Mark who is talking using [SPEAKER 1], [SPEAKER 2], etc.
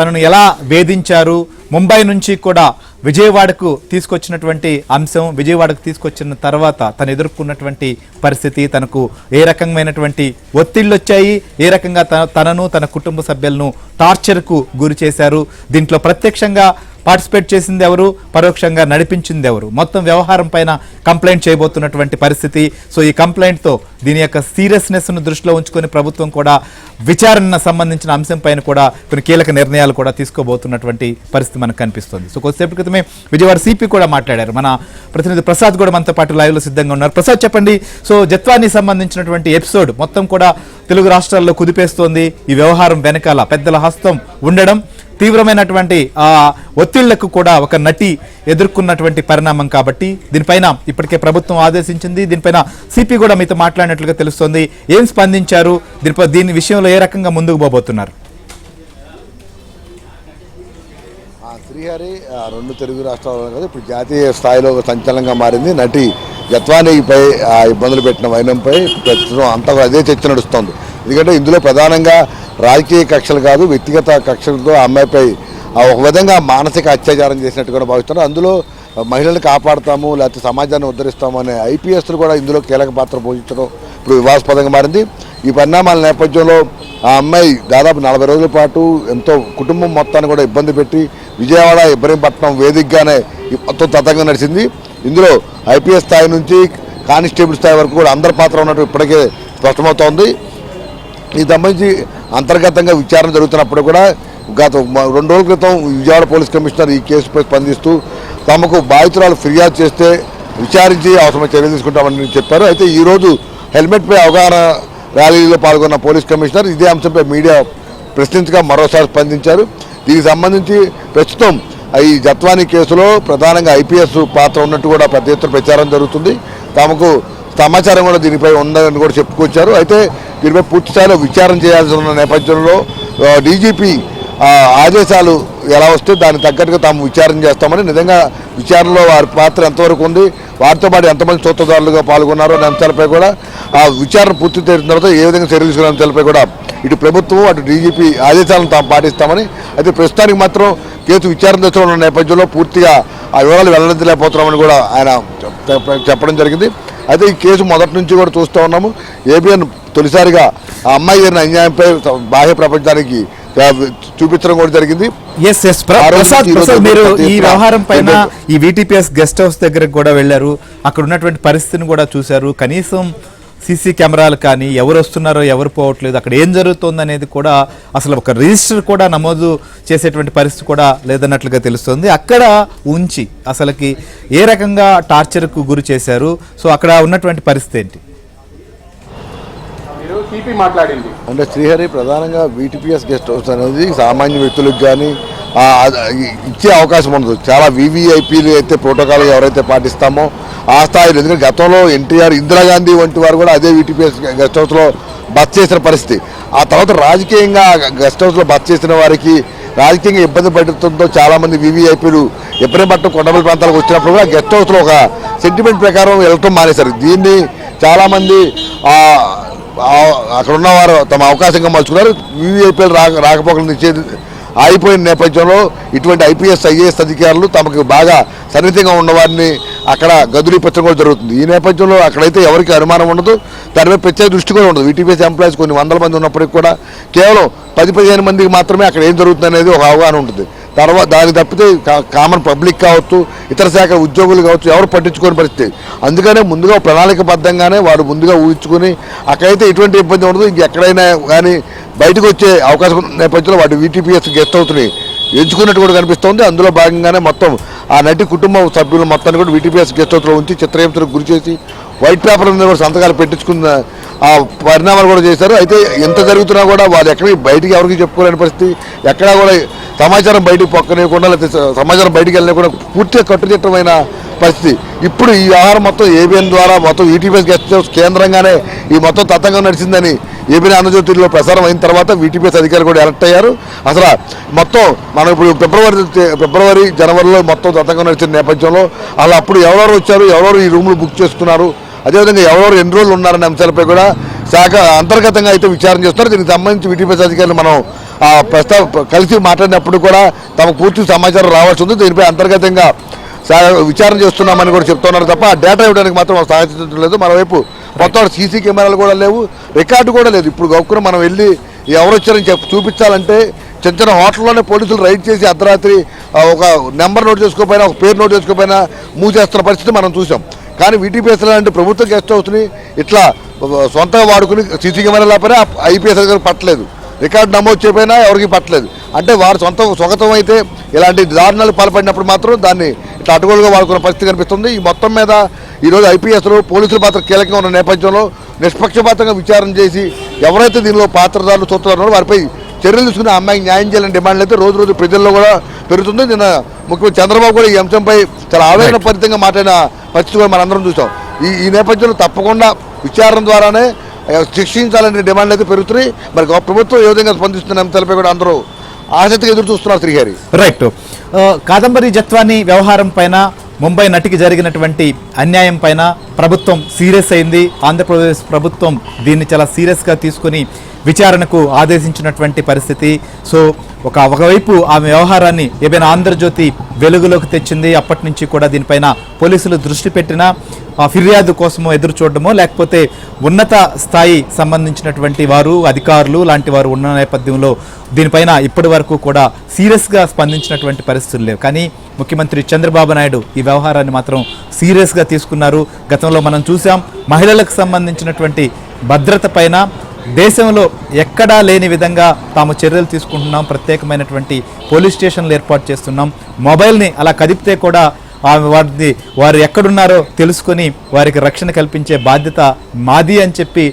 [SPEAKER 1] తనను ఎలా వేధించారు, ముంబై నుంచి కూడా విజయవాడకు తీసుకొచ్చినటువంటి అంశం, విజయవాడకు తీసుకొచ్చిన తర్వాత తను ఎదుర్కొన్నటువంటి పరిస్థితి, తనకు ఏ రకమైనటువంటి ఒత్తిళ్ళు వచ్చాయి, ఏ రకంగా తనను తన కుటుంబ సభ్యులను టార్చర్కు గురి చేశారు, దీంట్లో ప్రత్యక్షంగా పార్టిసిపేట్ చేసింది ఎవరు, పరోక్షంగా నడిపించింది ఎవరు, మొత్తం వ్యవహారం పైన కంప్లైంట్ చేయబోతున్నటువంటి పరిస్థితి. సో ఈ కంప్లైంట్తో దీని యొక్క సీరియస్నెస్ను దృష్టిలో ఉంచుకొని ప్రభుత్వం కూడా విచారణ సంబంధించిన అంశం పైన కూడా కొన్ని కీలక నిర్ణయాలు కూడా తీసుకోబోతున్నటువంటి పరిస్థితి మనకు కనిపిస్తుంది. సో కొద్దిసేపటి క్రితమే విజయవాడ సిపి కూడా మాట్లాడారు. మన ప్రతినిధి ప్రసాద్ కూడా మనతో పాటు లైవ్లో సిద్ధంగా ఉన్నారు. ప్రసాద్, చెప్పండి. సో జత్వానికి సంబంధించినటువంటి ఎపిసోడ్ మొత్తం కూడా తెలుగు రాష్ట్రాల్లో కుదిపేస్తోంది. ఈ వ్యవహారం వెనకాల పెద్దల హస్తం ఉండడం, తీవ్రమైనటువంటి ఒత్తిళ్లకు కూడా ఒక నటి ఎదుర్కొన్నటువంటి పరిణామం కాబట్టి దీనిపైన ఇప్పటికే ప్రభుత్వం ఆదేశించింది. దీనిపైన సిపి కూడా మీతో మాట్లాడినట్లుగా తెలుస్తోంది. ఏం స్పందించారు, దీని విషయంలో ఏ రకంగా ముందుకు పోబోతున్నారు?
[SPEAKER 2] శ్రీహరి రెండు తెలుగు రాష్ట్రాల్లో కదా ఇప్పుడు జాతీయ స్థాయిలో సంచలనంగా మారింది. నటి జత్వానీపై ఇబ్బందులు పెట్టిన వైనంపై ప్రస్తుతం అంతా అదే చర్చ నడుస్తోంది. ఎందుకంటే ఇందులో ప్రధానంగా రాజకీయ కక్షలు కాదు, వ్యక్తిగత కక్షలతో అమ్మాయిపై ఒక విధంగా మానసిక అత్యాచారం చేసినట్టు కూడా భావిస్తున్నారు. అందులో మహిళలను కాపాడుతాము లేకపోతే సమాజాన్ని ఉద్ధరిస్తాము అనే ఐపీఎస్లు కూడా ఇందులో కీలక పాత్ర పోషించడం ఇప్పుడు వివాదాస్పదంగా మారింది. ఈ పరిణామాల నేపథ్యంలో ఆ అమ్మాయి దాదాపు 40 రోజుల పాటు ఎంతో కుటుంబం మొత్తాన్ని కూడా ఇబ్బంది పెట్టి విజయవాడ ఇబ్రహీంపట్నం వేదికగానే మొత్తం తతంగం నడిచింది. ఇందులో ఐపీఎస్ స్థాయి నుంచి కానిస్టేబుల్ స్థాయి వరకు కూడా అందరి పాత్ర ఉన్నట్టు ఇప్పటికే స్పష్టమవుతోంది. ఈ సంబంధించి అంతర్గతంగా విచారణ జరుగుతున్నప్పుడు కూడా గత 2 రోజుల క్రితం విజయవాడ పోలీస్ కమిషనర్ ఈ కేసుపై స్పందిస్తూ తమకు బాధితురాలు ఫిర్యాదు చేస్తే విచారించి అవసరమైన చర్యలు తీసుకుంటామని చెప్పారు. అయితే ఈరోజు హెల్మెట్పై అవగాహన ర్యాలీలో పాల్గొన్న పోలీస్ కమిషనర్ ఇదే అంశంపై మీడియా ప్రశ్నించగా మరోసారి స్పందించారు. దీనికి సంబంధించి ప్రస్తుతం ఈ జత్వానీ కేసులో ప్రధానంగా ఐపీఎస్ పాత్ర ఉన్నట్టు కూడా పెద్ద ఎత్తున ప్రచారం జరుగుతుంది. తమకు సమాచారం కూడా దీనిపై ఉందని కూడా చెప్పుకొచ్చారు. అయితే దీనిపై పూర్తి స్థాయిలో విచారణ చేయాల్సి ఉన్న నేపథ్యంలో డీజీపీ ఆదేశాలు ఎలా వస్తే దానికి తగ్గట్టుగా తాము విచారణ చేస్తామని, నిజంగా విచారణలో వారి పాత్ర ఎంతవరకు ఉంది, వారితో పాటు ఎంతమంది సూత్రధారులుగా పాల్గొన్నారో అనే అంశాలపై కూడా ఆ విచారణ పూర్తి చేసిన తర్వాత ఏ విధంగా చర్యలు తీసుకునే అంశాలపై కూడా ఇటు ప్రభుత్వం అటు డీజీపీ ఆదేశాలను తాము పాటిస్తామని, అయితే ప్రస్తుతానికి మాత్రం కేసు విచారణ దశలో ఉన్న నేపథ్యంలో పూర్తిగా ఆ వివరాలు వెల్లడించలేకపోతున్నామని కూడా ఆయన చెప్పడం జరిగింది. అయితే ఈ కేసు మొదటి నుంచి కూడా చూస్తూ ఉన్నాము. ఏబిఎన్ తొలిసారిగా ఆ అమ్మాయి జరిగిన అన్యాయంపై బాహ్య ప్రపంచానికి చూపించడం కూడా జరిగింది.
[SPEAKER 1] మీరు ఈ వ్యవహారం పైన ఈ వీటీపీఎస్ గెస్ట్ హౌస్ దగ్గరకు కూడా వెళ్ళారు, అక్కడ ఉన్నటువంటి పరిస్థితిని కూడా చూశారు. కనీసం సీసీ కెమెరాలు కానీ ఎవరు వస్తున్నారో ఎవరు పోవట్లేదు, అక్కడ ఏం జరుగుతుంది అనేది కూడా అసలు ఒక రిజిస్టర్ కూడా నమోదు చేసేటువంటి పరిస్థితి కూడా లేదన్నట్లుగా తెలుస్తుంది. అక్కడ ఉంచి అసలుకి ఏ రకంగా టార్చర్కు గురి చేశారు, సో అక్కడ ఉన్నటువంటి పరిస్థితి ఏంటి?
[SPEAKER 2] అంటే శ్రీహరి ప్రధానంగా వీటీపీఎస్ గెస్ట్ హౌస్ అనేది సామాన్య వ్యక్తులకు కానీ ఇచ్చే అవకాశం ఉండదు. చాలా వీవీఐపీలు అయితే ప్రోటోకాల్ ఎవరైతే పాటిస్తామో ఆ స్థాయిలో, ఎందుకంటే గతంలో ఎన్టీఆర్, ఇందిరాగాంధీ వంటి వారు కూడా అదే వీటీపీఎస్ గెస్ట్ హౌస్లో బస్ చేసిన పరిస్థితి. ఆ తర్వాత రాజకీయంగా గెస్ట్ హౌస్లో బస్ చేసిన వారికి రాజకీయంగా ఇబ్బంది పడుతుందో చాలామంది వీవీఐపీలు ఇబ్రహీంపట్నం కొండపల్లి ప్రాంతాలకు వచ్చినప్పుడు కూడా గెస్ట్ హౌస్లో ఒక సెంటిమెంట్ ప్రకారం వెళ్ళటం మానేశారు. దీన్ని చాలామంది అక్కడ ఉన్నవారు తమ అవకాశంగా మలుచుకున్నారు. వీవీఐపీలు రాకపోకలు ఆగిపోయిన నేపథ్యంలో ఇటువంటి ఐపీఎస్ ఐఏఎస్ అధికారులు తమకు బాగా సన్నిహితంగా ఉన్నవారిని అక్కడ గదులీపరచడం కూడా జరుగుతుంది. ఈ నేపథ్యంలో అక్కడైతే ఎవరికి అనుమానం ఉండదు, దానిపై ప్రత్యేక దృష్టి కూడా ఉండదు. వీటీపీఎస్ ఎంప్లాయీస్ కొన్ని వందల మంది ఉన్నప్పటికీ కూడా కేవలం 10-15 మందికి మాత్రమే అక్కడ ఏం జరుగుతుంది అనేది ఒక అవగాహన ఉంటుంది. తర్వాత దానికి తప్పితే కామన్ పబ్లిక్ కావచ్చు, ఇతర శాఖ ఉద్యోగులు కావచ్చు, ఎవరు పట్టించుకోని పరిస్థితి. అందుకనే ముందుగా ప్రణాళికబద్ధంగానే వారు ముందుగా ఊహించుకొని అక్కడైతే ఎటువంటి ఇబ్బంది ఉండదు. ఇంకెక్కడైనా కానీ బయటకు వచ్చే అవకాశం నేపథ్యంలో వాటి వీటీపీఎస్ గెస్ట్ హౌస్ని ఎంచుకున్నట్టు కూడా కనిపిస్తోంది. అందులో భాగంగానే మొత్తం ఆ నటి కుటుంబ సభ్యులు మొత్తాన్ని కూడా వీటీపీఎస్ గెస్ట్ హౌస్లో ఉంచి చిత్రహింసలకు గురి చేసి వైట్ పేపర్ మీద కూడా సంతకాలు పెట్టించుకున్న ఆ పరిణామాలు కూడా చేశారు. అయితే ఎంత జరుగుతున్నా కూడా వాళ్ళు ఎక్కడికి బయటికి ఎవరికి చెప్పుకోలేని పరిస్థితి, ఎక్కడా కూడా సమాచారం బయటకు పక్కనేయకుండా లేకపోతే సమాచారం బయటికి వెళ్ళినా కూడా పూర్తిగా కట్టుదిట్టమైన పరిస్థితి. ఇప్పుడు ఈ వ్యవహారం మొత్తం ఏబిఎన్ ద్వారా మొత్తం వీటీపీఎస్ గెస్ట్ హౌస్ కేంద్రంగానే ఈ మొత్తం తతంగం నడిచిందని ఏబిఎన్ ఆంధ్రజ్యోతిలో ప్రసారం అయిన తర్వాత వీటీపీఎస్ అధికారులు కూడా అలర్ట్ అయ్యారు. అసలు మొత్తం మనం ఇప్పుడు ఫిబ్రవరి జనవరిలో మొత్తం తతంగం నడిచిన నేపథ్యంలో అలా అప్పుడు ఎవరెవరు వచ్చారు, ఎవరెవరు ఈ రూమ్లు బుక్ చేసుకున్నారు, అదేవిధంగా ఎవరెవరు ఎన్ని రోజులు ఉన్నారనే అంశాలపై కూడా శాఖ అంతర్గతంగా అయితే విచారణ చేస్తున్నారు. దీనికి సంబంధించి వీటీపీఎస్ అధికారులు మనం కలిసి మాట్లాడినప్పుడు కూడా తమకు పూర్తి సమాచారం రావాల్సి ఉంది. దీనిపై అంతర్గతంగా విచారణ చేస్తున్నామని కూడా చెప్తున్నారు తప్ప ఆ డేటా ఇవ్వడానికి మాత్రం సహాయించలేదు. మరోవైపు మొత్తం సీసీ కెమెరాలు కూడా లేవు, రికార్డు కూడా లేదు. ఇప్పుడు గొప్పగా మనం వెళ్ళి ఎవరు వచ్చారని చూపించాలంటే చిన్న చిన్న హోటల్లోనే పోలీసులు రైడ్ చేసి అర్ధరాత్రి ఒక నెంబర్ నోట్ చేసుకోకపోయినా, ఒక పేరు నోట్ చేసుకోకపోయినా మూవ్ చేస్తున్న పరిస్థితి మనం చూసాం. కానీ వీటీపీఎస్ లాంటి ప్రభుత్వ గెస్ట్ హౌస్ని ఇట్లా సొంతంగా వాడుకుని సీసీ కెమెరా లేకపోయినా ఐపీఎస్ గారికి పట్టలేదు, రికార్డు నమోదు చేయకపోయినా ఎవరికి పట్టలేదు. అంటే వారు స్వగతం అయితే ఇలాంటి దారుణాలు పాల్పడినప్పుడు మాత్రం దాన్ని ఇట్లా అటుగోలుగా వాడుకున్న పరిస్థితి కనిపిస్తుంది. ఈ మొత్తం మీద ఈరోజు ఐపీఎస్లు పోలీసుల పాత్ర కీలకంగా ఉన్న నేపథ్యంలో నిష్పక్షపాతంగా విచారణ చేసి ఎవరైతే దీనిలో పాత్రదారులు చూస్తున్నారో వారిపై చర్యలు తీసుకుని అమ్మాయికి న్యాయం చేయాలని డిమాండ్లు అయితే రోజు రోజు ప్రజల్లో కూడా పెరుగుతుంది. నిన్న ముఖ్యమంత్రి చంద్రబాబు కూడా ఈ అంశంపై చాలా ఆవేదనపరితంగా మాట్లాడిన పరిస్థితి కూడా మనందరం చూసాం. ఈ నేపథ్యంలో తప్పకుండా విచారణ ద్వారానే శిక్షించాలనే డిమాండ్లు అయితే పెరుగుతున్నాయి. మరి ప్రభుత్వం ఏ విధంగా స్పందిస్తున్న అంశాలపై కూడా అందరూ ఆసక్తిగా ఎదురు చూస్తున్నారు. శ్రీహరి
[SPEAKER 1] రైట్, కాదంబరి జత్వాని వ్యవహారం పైన, ముంబై నటికి జరిగినటువంటి అన్యాయం పైన ప్రభుత్వం సీరియస్ అయింది. ఆంధ్రప్రదేశ్ ప్రభుత్వం దీన్ని చాలా సీరియస్గా తీసుకుని విచారణకు ఆదేశించినటువంటి పరిస్థితి. సో ఒకవైపు ఆ వ్యవహారాన్ని ఏమైనా ఆంధ్రజ్యోతి వెలుగులోకి తెచ్చింది. అప్పటి నుంచి కూడా దీనిపైన పోలీసులు దృష్టి పెట్టినా ఫిర్యాదు కోసమో ఎదురు చూడడమో, లేకపోతే ఉన్నత స్థాయి సంబంధించినటువంటి వారు, అధికారులు లాంటి వారు ఉన్న నేపథ్యంలో దీనిపైన ఇప్పటి వరకు కూడా సీరియస్గా స్పందించినటువంటి పరిస్థితులు లేవు. కానీ ముఖ్యమంత్రి చంద్రబాబు నాయుడు ఈ వ్యవహారాన్ని మాత్రం సీరియస్గా తీసుకున్నారు. గతంలో మనం చూసాం, మహిళలకు సంబంధించినటువంటి భద్రత పైన దేశంలో ఎక్కడా లేని విధంగా తాము చర్యలు తీసుకుంటున్నాం, ప్రత్యేకమైనటువంటి పోలీస్ స్టేషన్లు ఏర్పాటు చేస్తున్నాం, మొబైల్ని అలా కదిపితే కూడా వారు ఎక్కడున్నారో తెలుసుకొని వారికి రక్షణ కల్పించే బాధ్యత మాది అని చెప్పి